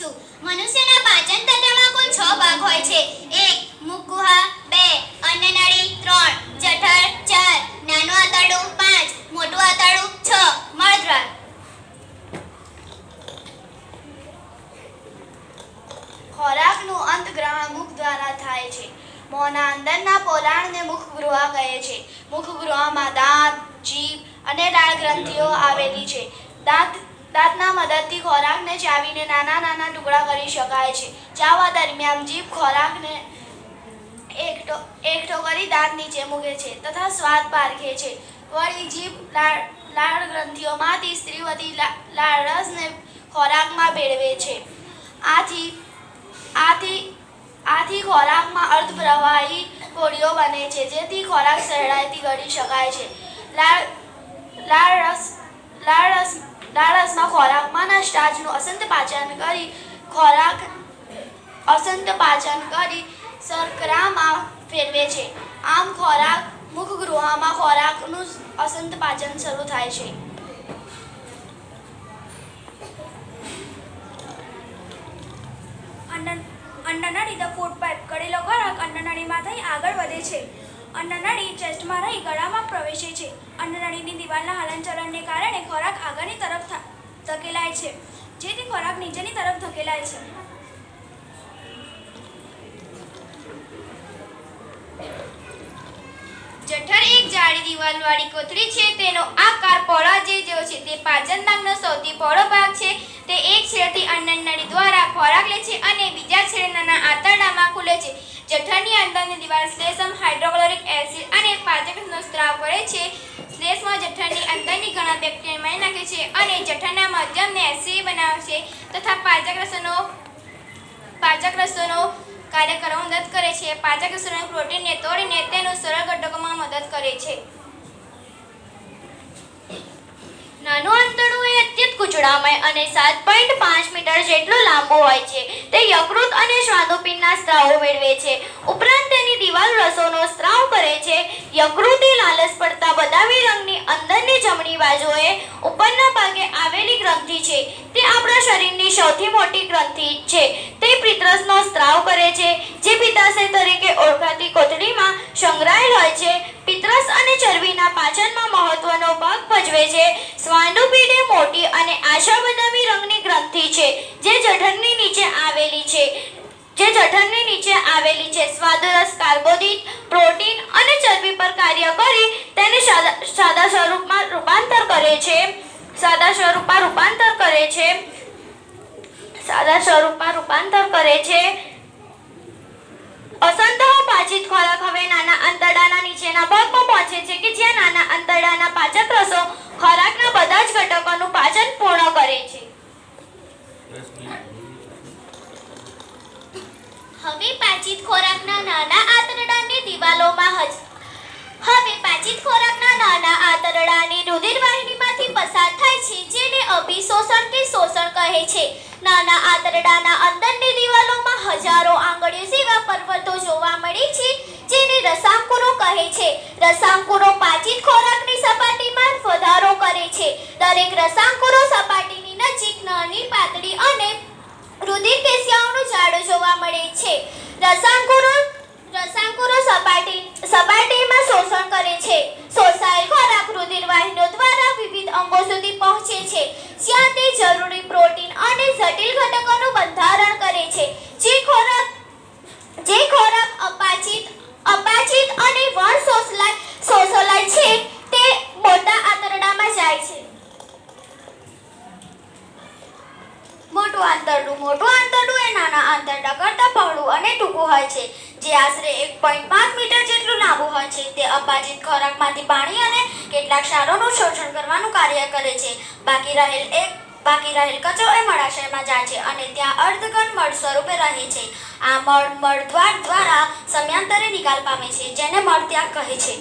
શીખીશું। મનુષ્યના પાચન તંત્રમાં કુલ 6 ભાગ હોય છે। 1 મુખ ગુહા, 2 અન્નનળી, 3 જઠર, 4 નાનું આંતરડું, 5 મોટું આંતરડું, 6 મળદ્વાર। ખોરાકનું અંતગ્રહણ મુખ દ્વારા થાય છે। મોંના અંદરના પોલાણને મુખગૃહ કહે છે। મુખગૃહમાં દાંત, જીભ અને લાળ ગ્રંથિઓ આવેલી છે। દાંતના મદદથી ખોરાકને ચાવીને નાના નાના ટુકડા કરી શકાય છે। ચાવવા દરમિયાન જીભ ખોરાકને એકઠો કરી દાંત નીચે મૂકે છે તથા સ્વાદ પારખે છે। વળી જીભ લાળ ગ્રંથિઓમાંથી સ્ત્રીવતી લાળરસને ખોરાકમાં ભેળવે છે। આથી ખોરાકમાં અર્ધપ્રવાહી ગોળીઓ બને છે, જેથી ખોરાક સહેલાઈથી ગળી શકાય છે। લાળરસમાં ખોરાકમાંના સ્ટાર્ચનું અસંત પાચન કરી શર્કરામાં ફેરવે છે। આમ મુખગૃહમાં ખોરાકનું અસંત પાચન શરૂ થાય છે। અન્નનળી ધ ફૂડ પાઇપ। ગળેલો ખોરાક અન્નનળીમાં થઈ આગળ વધે છે। અન્નનળી ચેસ્ટમાં રહી ગળામાં પ્રવેશે છે। અન્નનળીની દિવાલના હલનચલનને કારણે ખોરાક આગળની તરફ ધકેલાય છે, જેથી ખોરાક નીચેની તરફ ધકેલાય છે। જઠર એક જાડી દિવાલવાળી કોથળી છે। તેનો આકાર પોળા જેવો છે। તે પાચન નાગનો સૌથી પહોળો ભાગ છે। તે એક છેડેથી અન્નનળી દ્વારા ખોરાક લે છે અને બીજા છેડે નાના આંતરડામાં ખુલે છે। જઠરની અંદરની દિવાલ શ્લેષ્મ, હાઇડ્રોક્લોરિક એસિડ અને પાચકરસનો સ્ત્રાવ કરે છે। શ્લેષ્મ જઠરની અંદરની ઘણા બેક્ટેરિયા મારી નાખે છે અને જઠરના માધ્યમને એસિડ બનાવે છે તથા પાચકરસોનો કાર્ય કરવામાં મદદ કરે છે। પાચકરસોના પ્રોટીનને તોડીને તેનું સરળ ઘટકોમાં મદદ કરે છે। નાનું આંતરડું એ અત્યંત કૂચડામય અને 7.5 મીટર જેટલું લાંબુ હોય છે। તે યકૃત અને સ્વાદુપિંડના સ્ત્રાવો મેળવે છે। ઉપરાંત તેની દિવાલ રસોનો સ્ત્રાવ કરે છે। યકૃત એ લાલચ પડતા બદામી રંગની અંદરની જમણી બાજુએ ઉપરના ભાગે આવેલી ગ્રંથિ છે। તે આપણા શરીરની સૌથી મોટી ગ્રંથિ છે। તે પિત્તરસનો સ્ત્રાવ કરે છે, જે પિત્તાશય તરીકે ઓળખાતી કોથળીમાં સંગ્રહાયેલ હોય છે। પિત્તરસ અને ચરબીના પાચનમાં મહત્વનો ભાગ ભજવે છે। સ્વાદુપિંડ એ મોટી અને આછા બદામી રંગની ગ્રંથિ છે, જે જઠરની નીચે આવેલી છે। સ્વાદરસ કાર્બોદિત, પ્રોટીન અને ચરબી પર કાર્ય કરી તેને સાદા સ્વરૂપમાં રૂપાંતર કરે છે। અસંતઃ પાચિત ખોરાક હવે નાના આંતરડાના નીચેના ભાગમાં પહોંચે છે, કે જ્યાં નાના આંતરડાના પાચકરસો ખોરાકના બધા જ ઘટકોનું પાચન પૂર્ણ કરે છે। હવે પાચિત ખોરાકના નાના આંતરડાની રુધિરવાહિનીમાંથી પસાર થાય છે, જેને અભિશોષણ કે શોષણ કહે છે। નાના આંતરડાના અંદરની દિવાલોમાં હજારો આંગળીઓ જેવા પર્વતો જોવા મળે છે, જેને રસાંકુરો કહે છે। રસાંકુરો પાચિત ખોરાકની સપાટીમાં વધારો કરે છે। દરેક રસાંકુરો સપાટીની નજીક નાની, પાતળી અને રુધિર પેશીઓનું જાળું જોવા મળે છે। રસાંકુરો સપાટીમાં શોષણ કરે છે। શોષાયેલ ખોરાક રુધિરવાહિનીઓ દ્વારા વિવિધ અંગો સુધી પહોંચે છે, જ્યાં તે જરૂરી પ્રોટીન અને જટિલ ઘટકોનું બંધારણ કરે છે। જે ખોરાક અપાચિત અને વણશોષલાય છે, તે મોટા આંતરડામાં જાય છે। મોટું આંતરડું એ નાના આંતરડા કરતાં પહોળું અને ટૂંકું હોય છે, જે આશરે 1.5 મીટર જેટલું લાંબુ હોય છે। તે અપાચિત ખોરાકમાંથી પાણી અને કેટલાક ક્ષારોનું શોષણ કરવાનું કાર્ય કરે છે। બાકી રહેલ કચરો એ મળાશયમાં જાય છે અને ત્યાં અર્ધઘન મળ સ્વરૂપે રહે છે। આ મળદ્વાર દ્વારા સમયાંતરે નિકાલ પામે છે, જેને મળત્યાગ કહે છે।